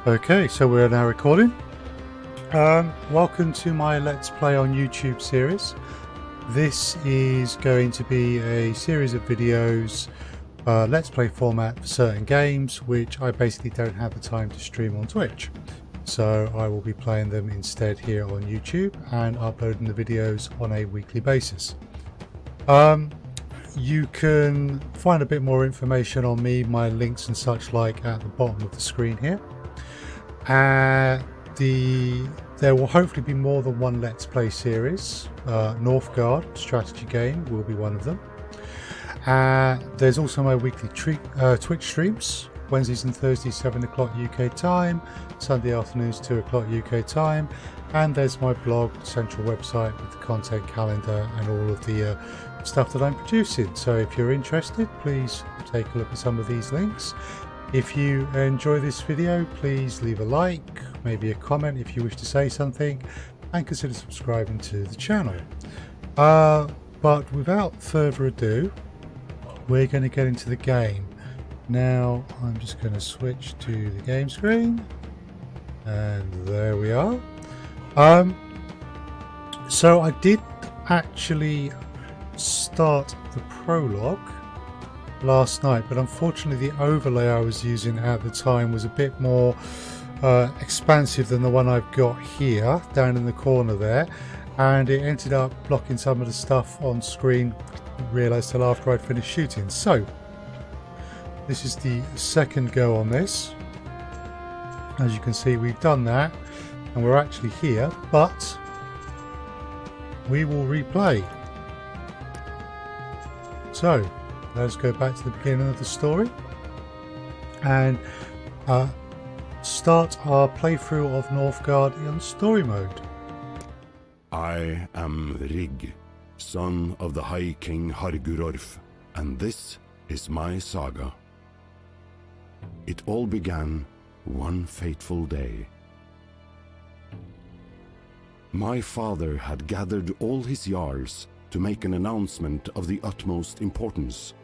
Okay, so we're now recording. Welcome to my Let's Play on YouTube series. This is going to be a series of videos, Let's Play format for certain games, which I basically don't have the time to stream on Twitch. So I will be playing them instead here on YouTube and uploading the videos on a weekly basis. You can find a bit more information on me, my links and such like at the bottom of the screen here. There will hopefully be more than one Let's Play series. Northgard strategy game will be one of them. There's also my weekly Twitch streams, Wednesdays and Thursdays 7 o'clock UK time, Sunday afternoons 2 o'clock UK time, and there's my blog, central website with the content calendar and all of the stuff that I'm producing. So if you're interested, please take a look at some of these links. If you enjoy this video, please leave a like, maybe a comment if you wish to say something, and consider subscribing to the channel. But without further ado, we're going to get into the game. Now I'm just going to switch to the game screen, and there we are. So I did actually start the prologue last night, but unfortunately the overlay I was using at the time was a bit more expansive than the one I've got here down in the corner there, and it ended up blocking some of the stuff on screen. Didn't realise till after I'd finished shooting. So this is the second go on this. As you can see, we've done that and we're actually here, but we will replay. So let's go back to the beginning of the story and start our playthrough of Northgard on story mode. I am Rig, son of the High King Hargurorf, and this is my saga. It all began one fateful day. My father had gathered all his jarls to make an announcement of the utmost importance.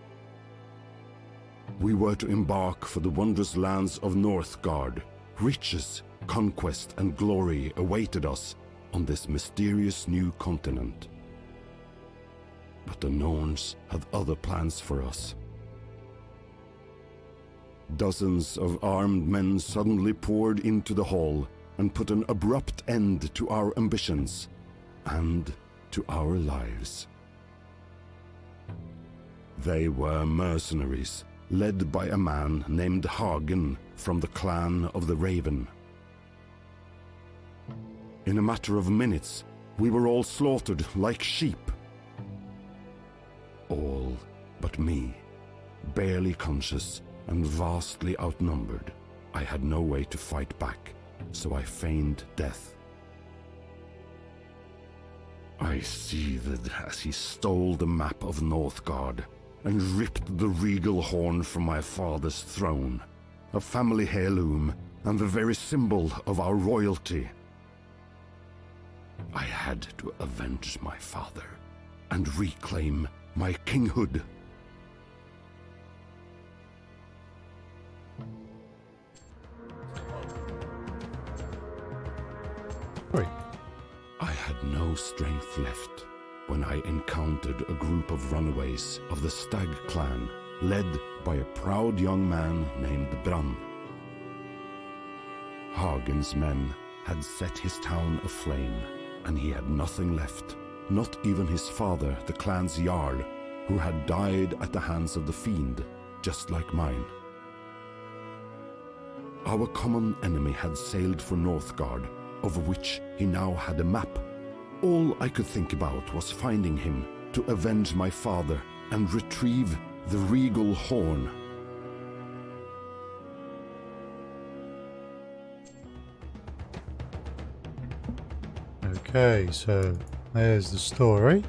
We were to embark for the wondrous lands of Northgard. Riches, conquest, and glory awaited us on this mysterious new continent. But the Norns had other plans for us. Dozens of armed men suddenly poured into the hall and put an abrupt end to our ambitions and to our lives. They were mercenaries, led by a man named Hagen from the clan of the Raven. In a matter of minutes, we were all slaughtered like sheep. All but me, barely conscious and vastly outnumbered. I had no way to fight back, so I feigned death. I seethed as he stole the map of Northgard and ripped the regal horn from my father's throne, a family heirloom and the very symbol of our royalty. I had to avenge my father and reclaim my kinghood. I had no strength left when I encountered a group of runaways of the Stag Clan, led by a proud young man named Bran. Hagen's men had set his town aflame, and he had nothing left, not even his father, the clan's jarl, who had died at the hands of the fiend, just like mine. Our common enemy had sailed for Northgard, of which he now had a map. All I could think about was finding him to avenge my father and retrieve the regal horn. Okay, so there's the story.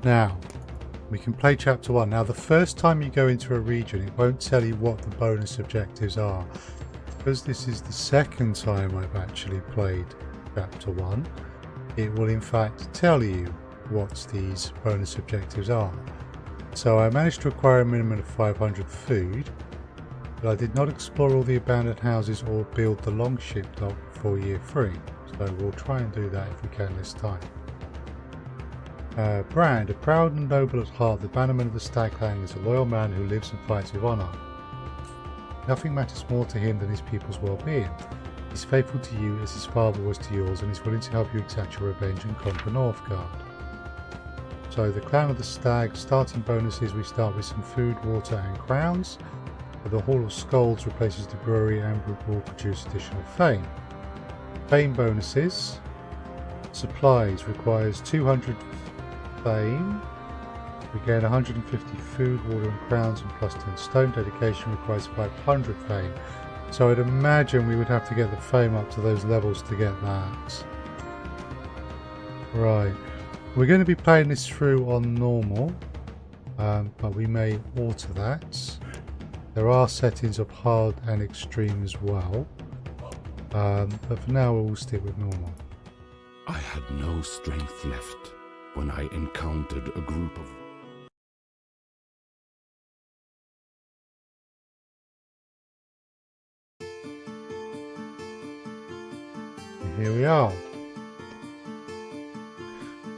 Now we can play chapter 1. Now the first time you go into a region, it won't tell you what the bonus objectives are. Because this is the second time I've actually played chapter 1, it will in fact tell you what these bonus objectives are. So I managed to acquire a minimum of 500 food, but I did not explore all the abandoned houses or build the longship dock before year 3, so we'll try and do that if we can this time. Brand, a proud and noble at heart, the bannerman of the Stag Clan is a loyal man who lives and fights with honour. Nothing matters more to him than his people's well-being. He's faithful to you as his father was to yours, and is willing to help you exact your revenge and conquer Northgard. So the Clan of the Stag, starting bonuses, we start with some food, water and crowns. The Hall of Skulls replaces the brewery and will produce additional fame. Fame bonuses. Supplies requires 200 fame. We gain 150 food, water and crowns and plus 10 stone. Dedication requires 500 fame. So I'd imagine we would have to get the fame up to those levels to get that. Right. We're going to be playing this through on normal, but we may alter that. There are settings of hard and extreme as well, but for now we'll stick with normal. I had no strength left when I encountered a group of... Here we are.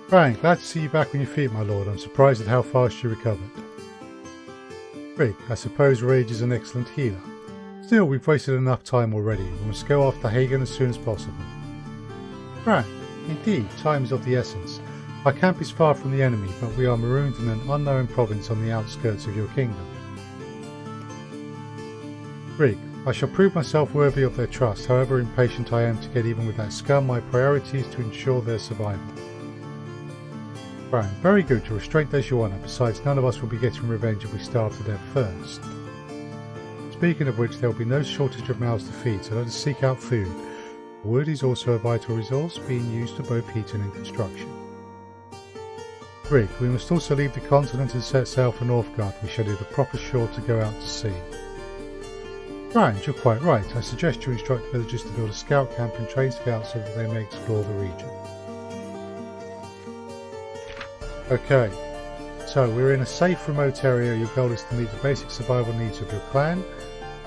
Frank, glad to see you back on your feet, my lord. I'm surprised at how fast you recovered. Rick, I suppose Rage is an excellent healer. Still, we've wasted enough time already. We must go after Hagen as soon as possible. Frank, indeed, time is of the essence. Our camp is far from the enemy, but we are marooned in an unknown province on the outskirts of your kingdom. Rick, I shall prove myself worthy of their trust. However impatient I am to get even with that scum, my priority is to ensure their survival. Brian, very good, you're as straight as you want. Besides, none of us will be getting revenge if we starve to death first. Speaking of which, there will be no shortage of mouths to feed, so let us seek out food. Wood is also a vital resource, being used for both heating and construction. Rick, we must also leave the continent and set sail for Northgard. We shall need a proper shore to go out to sea. Brian, you're quite right. I suggest you instruct villagers to build a scout camp and train scouts so that they may explore the region. Okay, so we're in a safe remote area. Your goal is to meet the basic survival needs of your clan,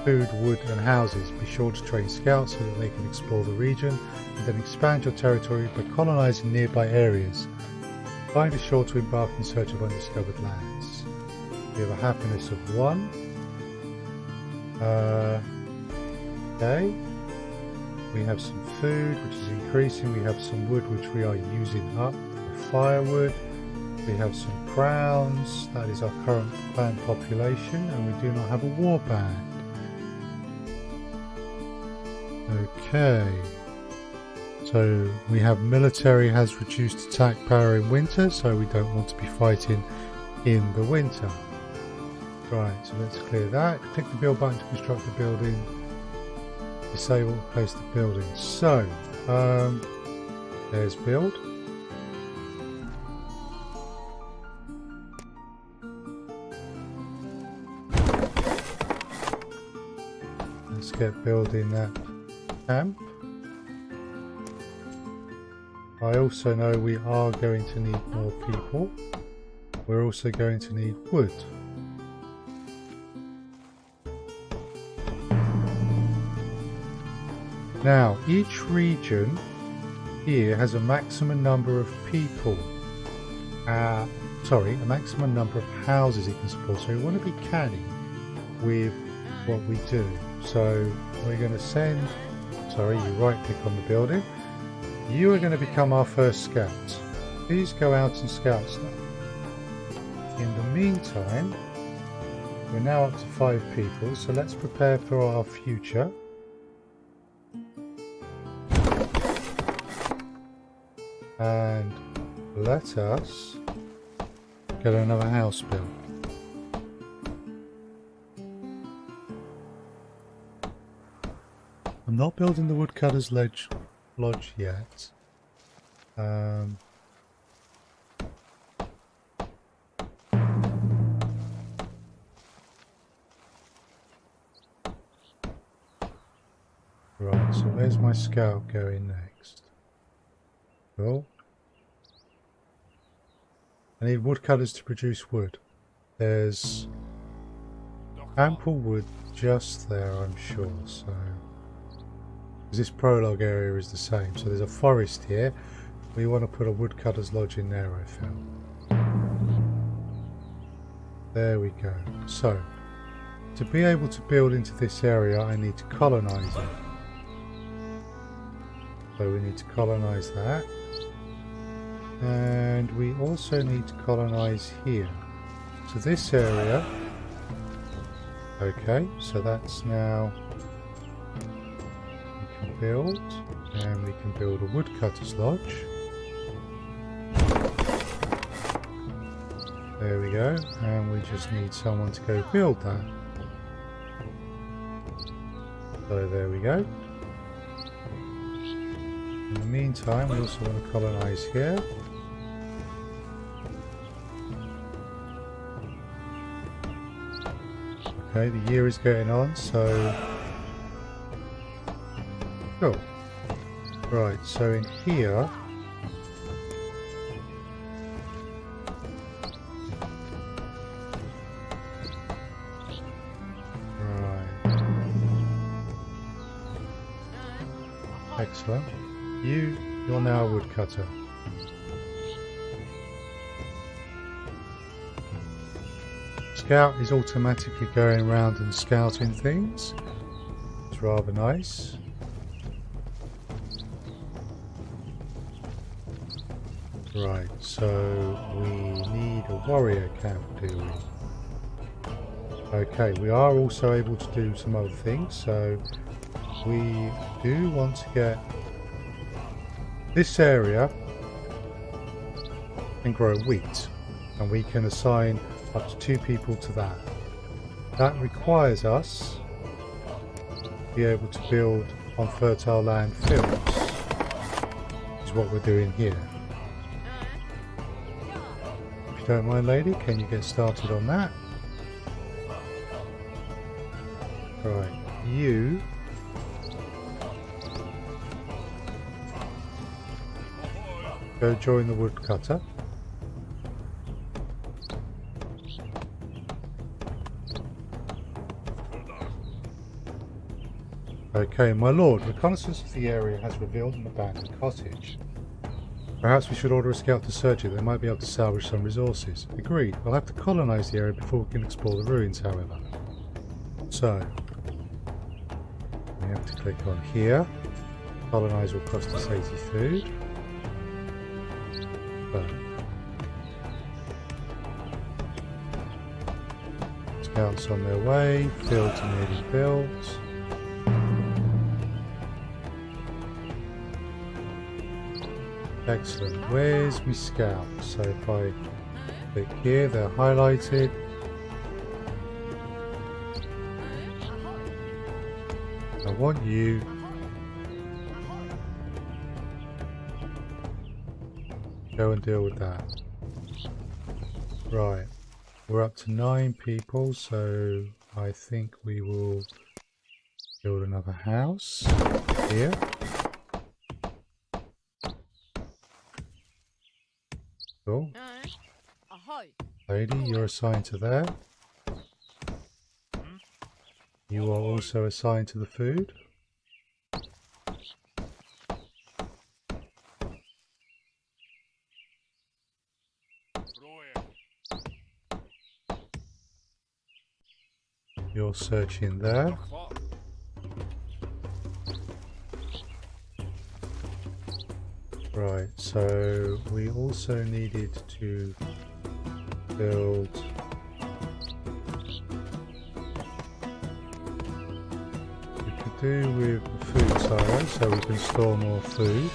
food, wood and houses. Be sure to train scouts so that they can explore the region and then expand your territory by colonising nearby areas. Find a shore to embark in search of undiscovered lands. We have a happiness of 1. Okay, we have some food which is increasing. We have some wood which we are using up for firewood. We have some crowns, that is our current clan population, and we do not have a war band. Okay, so we have military has reduced attack power in winter, so we don't want to be fighting in the winter. Right, so let's clear that. Click the build button to construct the building. Disable, place the building. So, there's build. Let's get building that camp. I also know we are going to need more people. We're also going to need wood. Now, each region here has a maximum number of people. A maximum number of houses it can support. So we want to be canny with what we do. So we're going to send, you right click on the building. You are going to become our first scout. Please go out and scout stuff. In the meantime, we're now up to 5 people, so let's prepare for our future. And let us get another house built. I'm not building the woodcutter's lodge yet. Right, so where's my scout going next? Cool. I need woodcutters to produce wood. There's ample wood just there, I'm sure. So, this prologue area is the same. So there's a forest here. We want to put a woodcutter's lodge in there, I feel. There we go. So, to be able to build into this area, I need to colonize it. So we need to colonize that. And we also need to colonize here. So this area. Okay, so that's now... we can build. And we can build a woodcutter's lodge. There we go. And we just need someone to go build that. So there we go. In the meantime, we also want to colonize here. Okay, the year is getting on, so... cool. Right, so in here... right. Excellent. You're now a woodcutter. Scout is automatically going around and scouting things. It's rather nice. Right, so we need a warrior camp, do we? Okay, we are also able to do some other things, so we do want to get this area can grow wheat, and we can assign up to 2 people to that. That requires us to be able to build on fertile land fields, which is what we're doing here. If you don't mind, lady, can you get started on that? Right, you go join the woodcutter. Okay, my lord, reconnaissance of the area has revealed an abandoned cottage. Perhaps we should order a scout to search it. They might be able to salvage some resources. Agreed. We'll have to colonize the area before we can explore the ruins, however. So, we have to click on here. Colonize will cost us 80 food. Scouts on their way, fields are nearly built. Excellent. Where's my scout? So if I click here, they're highlighted. I want you go and deal with that. Right. We're up to 9 people, so I think we will build another house here. Cool. Lady, you're assigned to there. You are also assigned to the food. You're searching there. Right, so we also needed to build we could do with the food silo so we can store more food.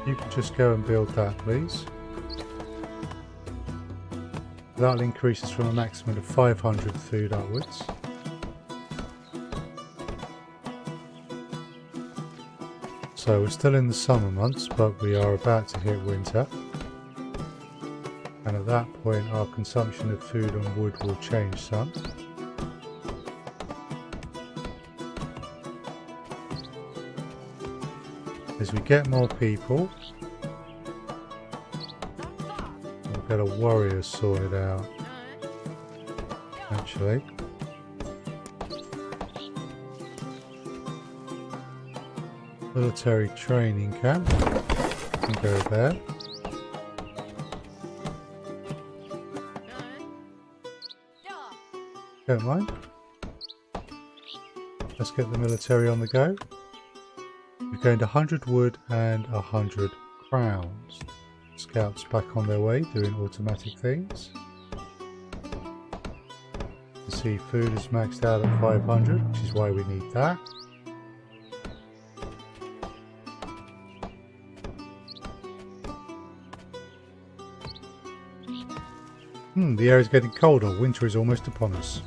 You could just go and build that, please. That'll increase us from a maximum of 500 food upwards. So we're still in the summer months, but we are about to hit winter. And at that point our consumption of food and wood will change some. As we get more people, we'll get a warrior sorted out. Actually, Military training camp. We can go there. Don't mind. Let's get the military on the go. We've gained 100 wood and 100 crowns. Scouts back on their way doing automatic things. You see food is maxed out at 500, which is why we need that. The air is getting colder. Winter is almost upon us.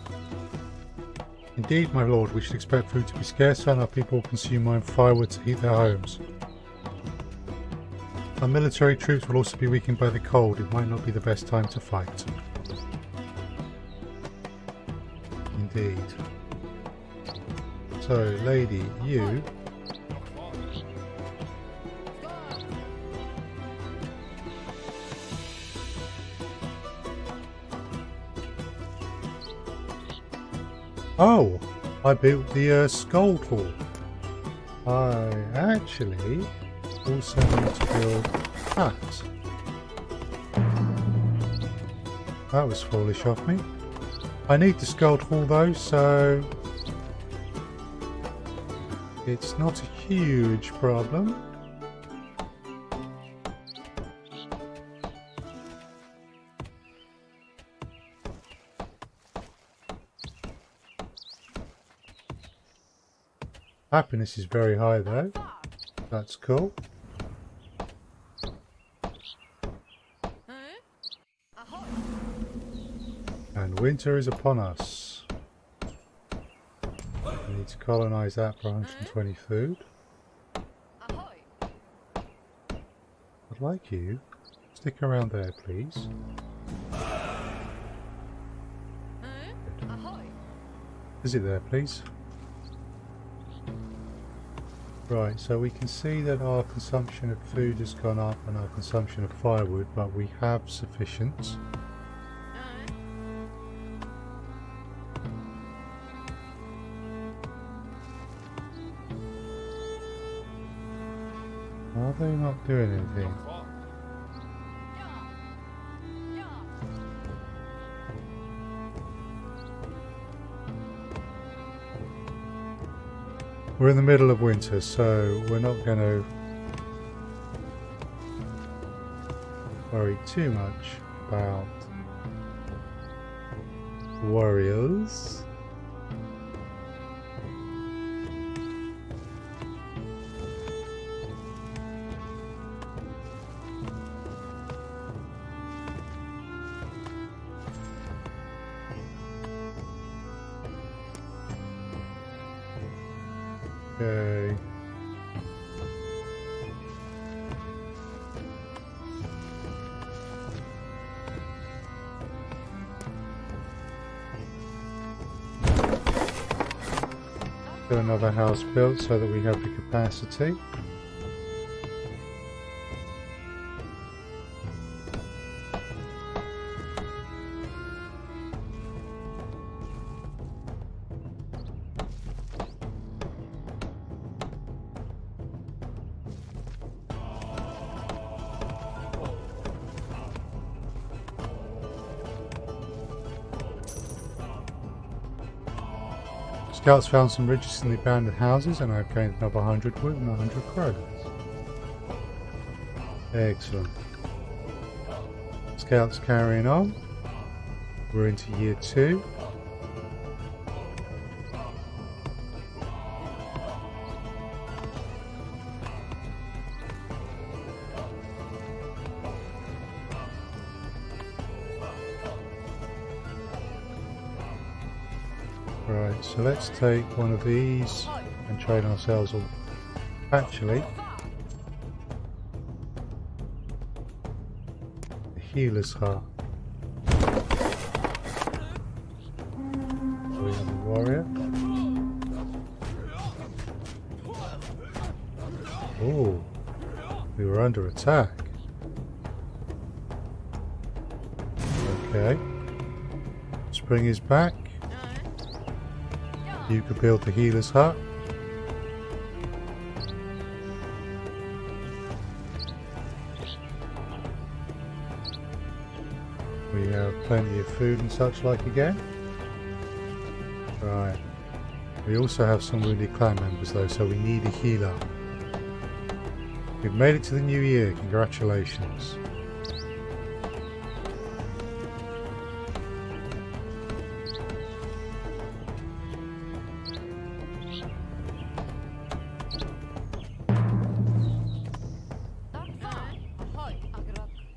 Indeed, my lord, we should expect food to be scarcer and our people consume more firewood to heat their homes. Our military troops will also be weakened by the cold. It might not be the best time to fight. Indeed. So, lady, you... Oh, I built the skull tool. I actually also need to build that. That was foolish of me. I need the skull tool though, so it's not a huge problem. Happiness is very high though. That's cool. And winter is upon us. We need to colonize that for 120 food. I'd like you. Stick around there, please. Visit there, please. Right, so we can see that our consumption of food has gone up and our consumption of firewood, but we have sufficient. Are they not doing anything? We're in the middle of winter, so we're not going to worry too much about warriors. Okay. Get another house built so that we have the capacity. Scouts found some ridges in the abandoned houses and I've gained another 100 wood and 100 crows. Excellent. Scouts carrying on. We're into year 2. Right, so let's take one of these and train ourselves all. Actually, the healer's hut. So we have a warrior. Oh, we were under attack. Okay. Spring is back. You could build the healer's hut. We have plenty of food and such like again. Right. We also have some wounded clan members though, so we need a healer. We've made it to the new year, congratulations.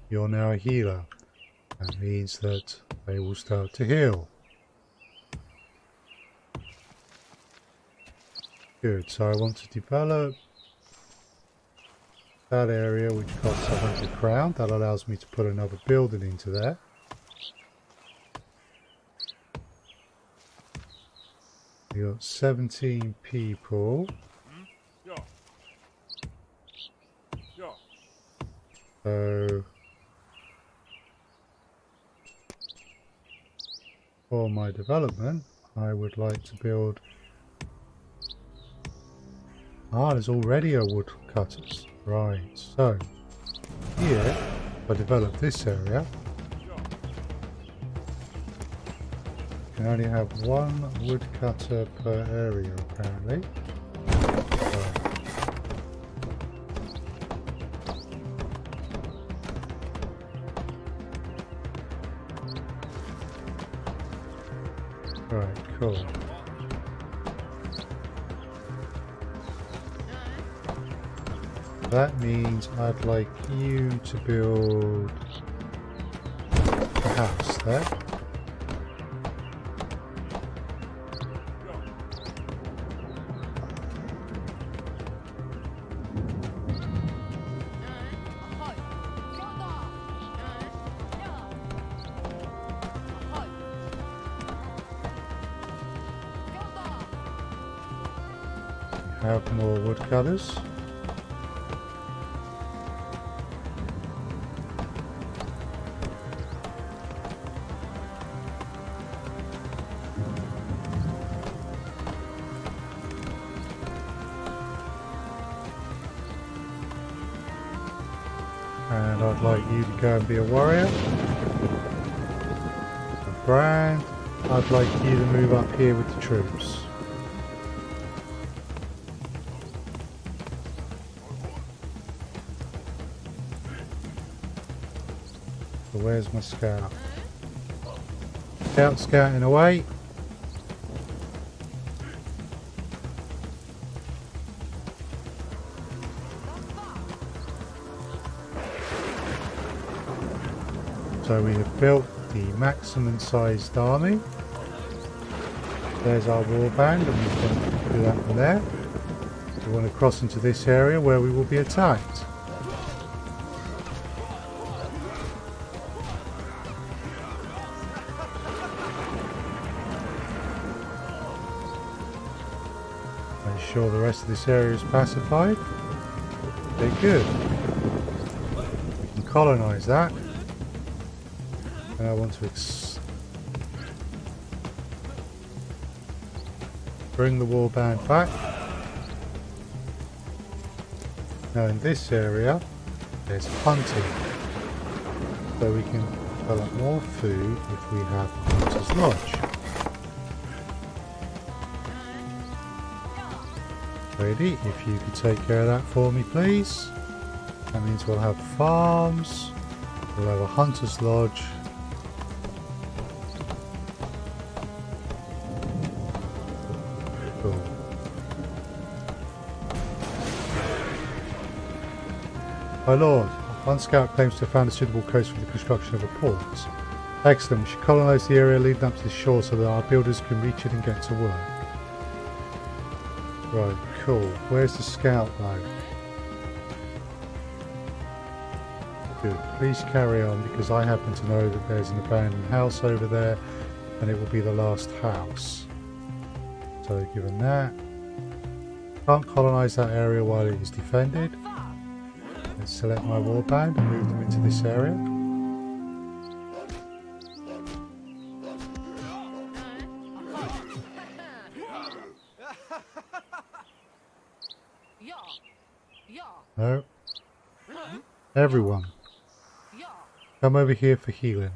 You're now a healer. That means that they will start to heal. Good, so I want to develop that area which costs 100 crown. That allows me to put another building into there. We got 17 people. So for my development, I would like to build. Ah, there's already a woodcutters. Right, so here, if I develop this area, I can only have one woodcutter per area apparently. Right, cool. That means I'd like you to build a house there. Have more woodcutters. And I'd like you to go and be a warrior. Brand, I'd like you to move up here with the troops. So where's my scout? Scout scouting away. So we have built the maximum sized army. There's our warband, and we can do that from there. We want to cross into this area where we will be attacked. Make sure the rest of this area is pacified. Okay, good. We can colonize that. And I want to bring the warband back. Now in this area there's hunting, so we can develop more food if we have a hunter's lodge. Ready, if you could take care of that for me please. That means we'll have farms, we'll have a hunter's lodge. My lord, one scout claims to have found a suitable coast for the construction of a port. Excellent, we should colonise the area leading up to the shore so that our builders can reach it and get to work. Right, cool. Where's the scout though? Good, please carry on because I happen to know that there's an abandoned house over there and it will be the last house. So given that, can't colonise that area while it is defended. Let's select my warband and move them into this area. No. Everyone, come over here for healing.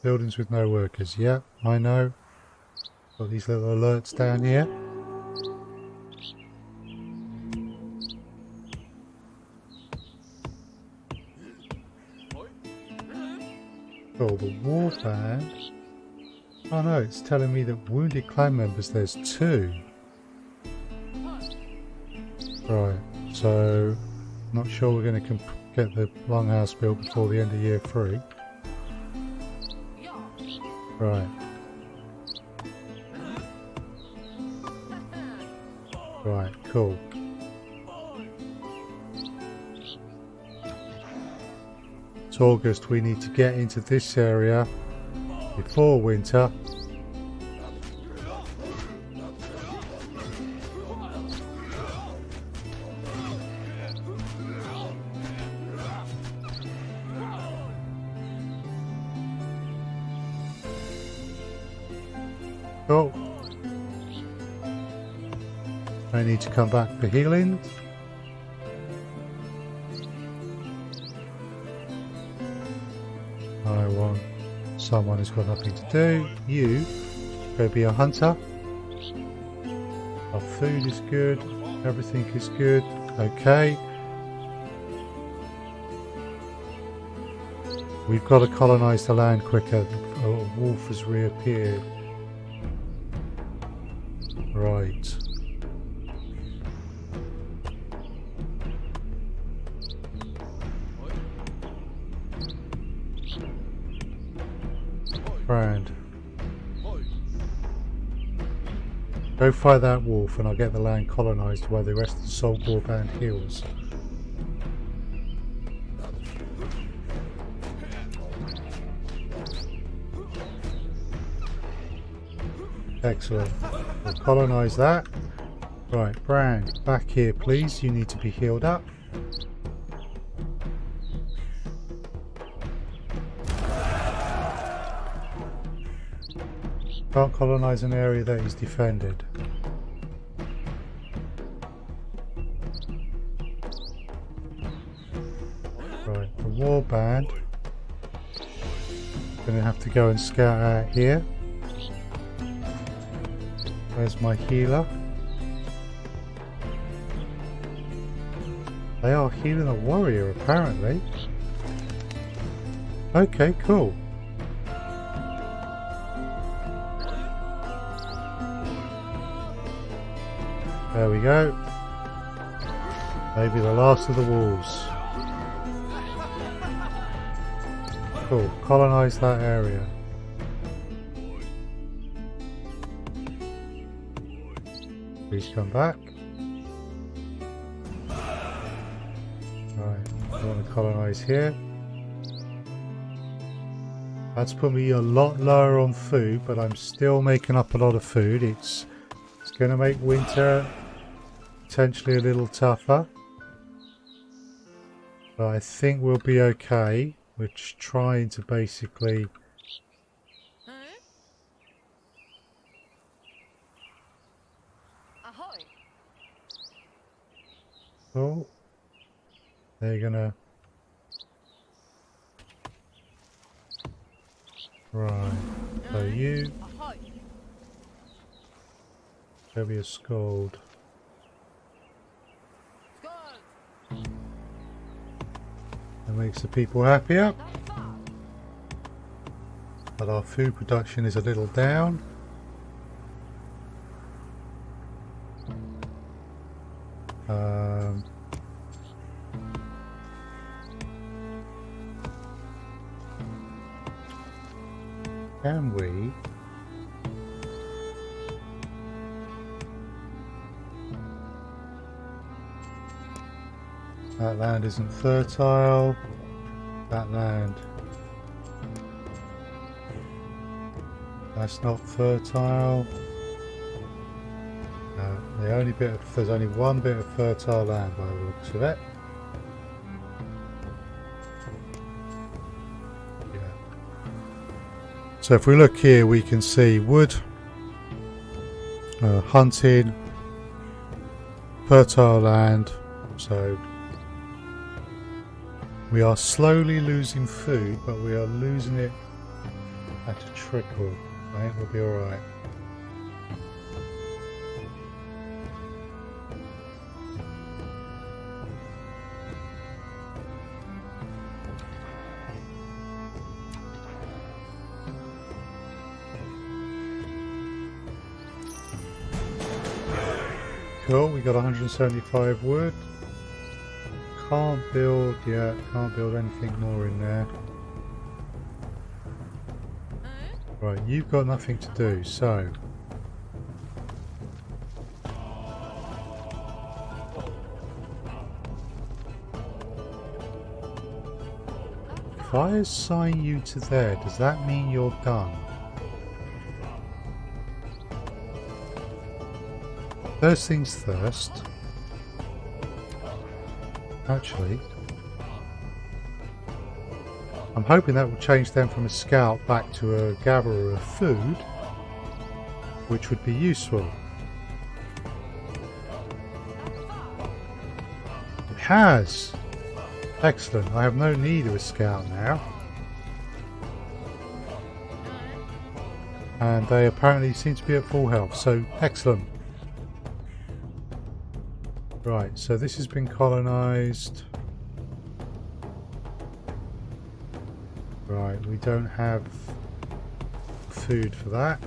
Buildings with no workers. Yeah, I know. Got these little alerts down here. Oh, the warband. Oh no, it's telling me that wounded clan members, there's 2. Right, so not sure we're going to get the longhouse built before the end of year 3. Right. Right, cool. It's August, we need to get into this area before winter. Cool. I need to come back for healing. I want someone who's got nothing to do. You go be a hunter. Our food is good. Everything is good. Okay. We've got to colonize the land quicker. A wolf has reappeared. Right. Brand. Go fight that wolf and I'll get the land colonised while the rest of the Salt Warband heals. Excellent. We'll colonise that. Right, Brand, back here please. You need to be healed up. Can't colonise an area that is defended. Right, the warband. Gonna have to go and scout out here. Where's my healer? They are healing a warrior apparently. Okay, cool. There we go. Maybe the last of the wolves. Cool. Colonise that area. Please come back. Right. I want to colonise here. That's put me a lot lower on food, but I'm still making up a lot of food. It's going to make winter potentially a little tougher, but I think we'll be okay. We're just trying to basically oh, they're gonna right, so you there'll be a scold. That makes the people happier. But our food production is a little down. Can we? That land isn't fertile. That land. That's not fertile. The only bit of, there's only one bit of fertile land by the looks of it. Yeah. So if we look here, we can see wood, hunting, fertile land. So we are slowly losing food, but we are losing it That's a trickle. I think we'll be alright. Cool, we got 175 wood. Can't build yet, can't build anything more in there. Right, you've got nothing to do, so if I assign you to there, does that mean you're done? First things first. Actually, I'm hoping that will change them from a scout back to a gatherer of food, which would be useful. It has! Excellent, I have no need of a scout now. And they apparently seem to be at full health, so excellent. Right, so this has been colonised. Right, we don't have food for that.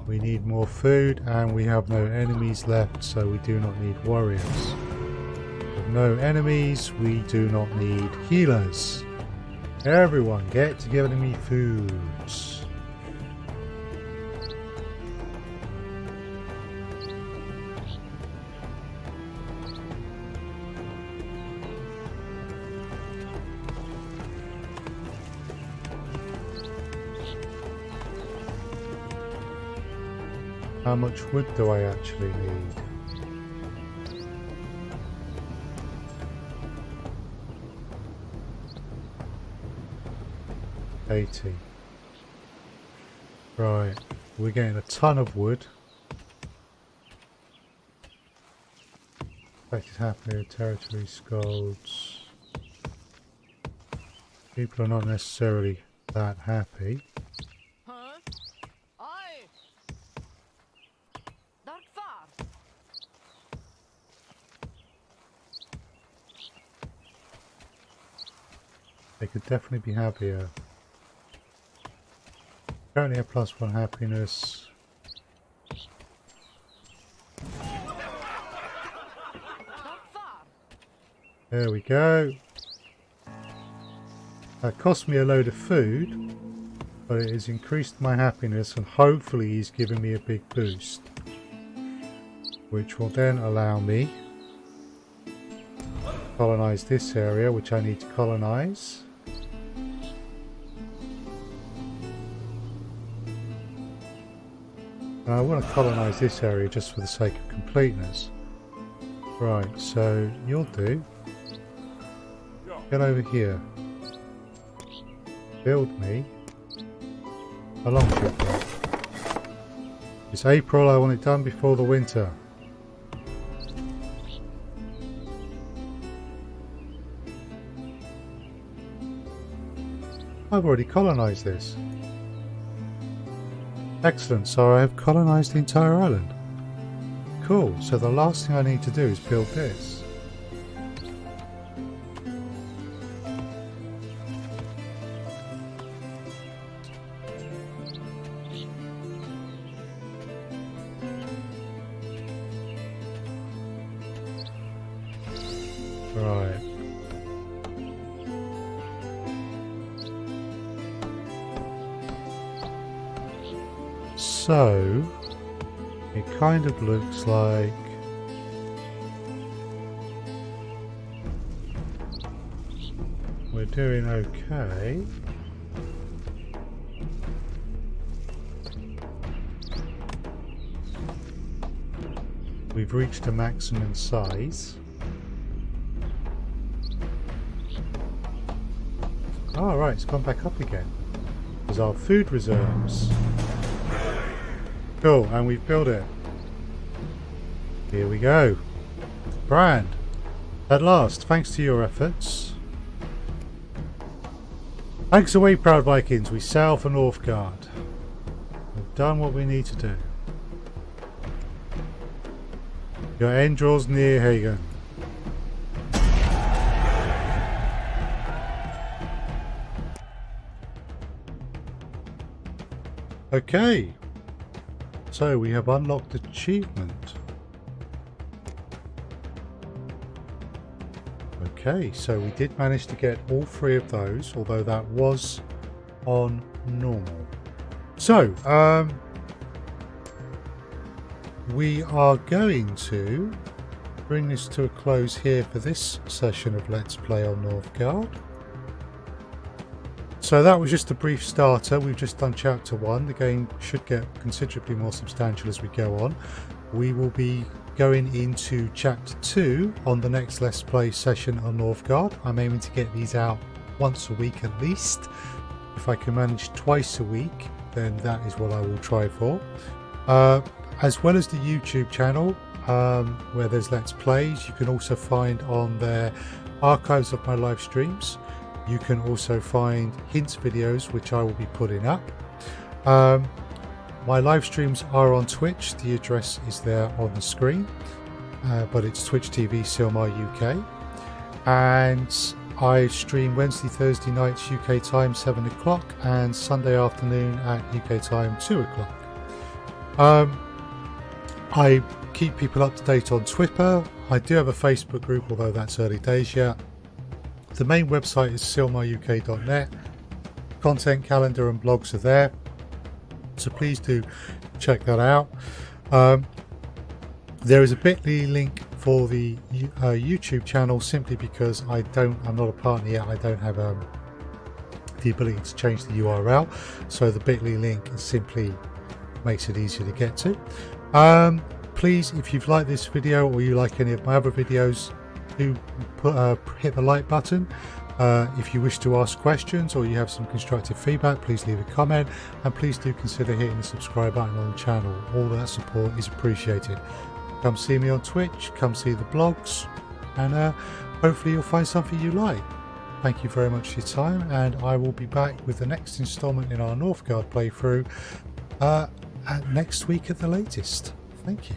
We need more food and we have no enemies left, so we do not need warriors. With no enemies, we do not need healers. Everyone get to give me foods. How much wood do I actually need? 80. Right, we're getting a ton of wood. Affected happy, territory scolds. People are not necessarily that happy. Huh? Aye. Dark far. They could definitely be happier. Currently a +1 happiness. There we go. That cost me a load of food, but it has increased my happiness and hopefully he's giving me a big boost, which will then allow me to colonize this area, which I need to colonize. And I want to colonize this area just for the sake of completeness. Right, so you'll do. Get over here. Build me a longship. It's April, I want it done before the winter. I've already colonized this. Excellent, so I have colonized the entire island. Cool, so the last thing I need to do is build this. Right. So, it kind of looks like we're doing okay. We've reached a maximum size. Oh, right, it's gone back up again. There's our food reserves. Cool, and we've built it. Here we go. Brand, at last, thanks to your efforts. Thanks away, proud Vikings. We sail for Northgard. We've done what we need to do. Your end draws near, Hagen. Okay. So we have unlocked achievement. Okay, so we did manage to get all 3 of those, although that was on normal. So, we are going to bring this to a close here for this session of Let's Play on Northgard. So that was just a brief starter. We've just done chapter 1. The game should get considerably more substantial as we go on. We will be going into chapter 2 on the next Let's Play session on Northgard. I'm aiming to get these out once a week at least. If I can manage twice a week, then that is what I will try for. As well as the YouTube channel, where there's Let's Plays, you can also find on there archives of my live streams. You can also find hints videos, which I will be putting up. My live streams are on Twitch. The address is there on the screen, but it's Twitch TV SilmarUK. And I stream Wednesday, Thursday nights UK time 7 o'clock and Sunday afternoon at UK time 2 o'clock. I keep people up to date on Twitter. I do have a Facebook group, although that's early days yet. The main website is SilmarUK.net. Content calendar and blogs are there, so please do check that out. There is a bit.ly link for the YouTube channel, simply because I'm not a partner yet. I don't have the ability to change the URL, so the bit.ly link simply makes it easier to get to. Please, if you've liked this video or you like any of my other videos, do hit the like button. If you wish to ask questions or you have some constructive feedback, please leave a comment, and please do consider hitting the subscribe button on the channel. All that support is appreciated. Come see me on Twitch, come see the blogs, and hopefully you'll find something you like. Thank you very much for your time, and I will be back with the next installment in our Northgard playthrough next week at the latest. Thank you.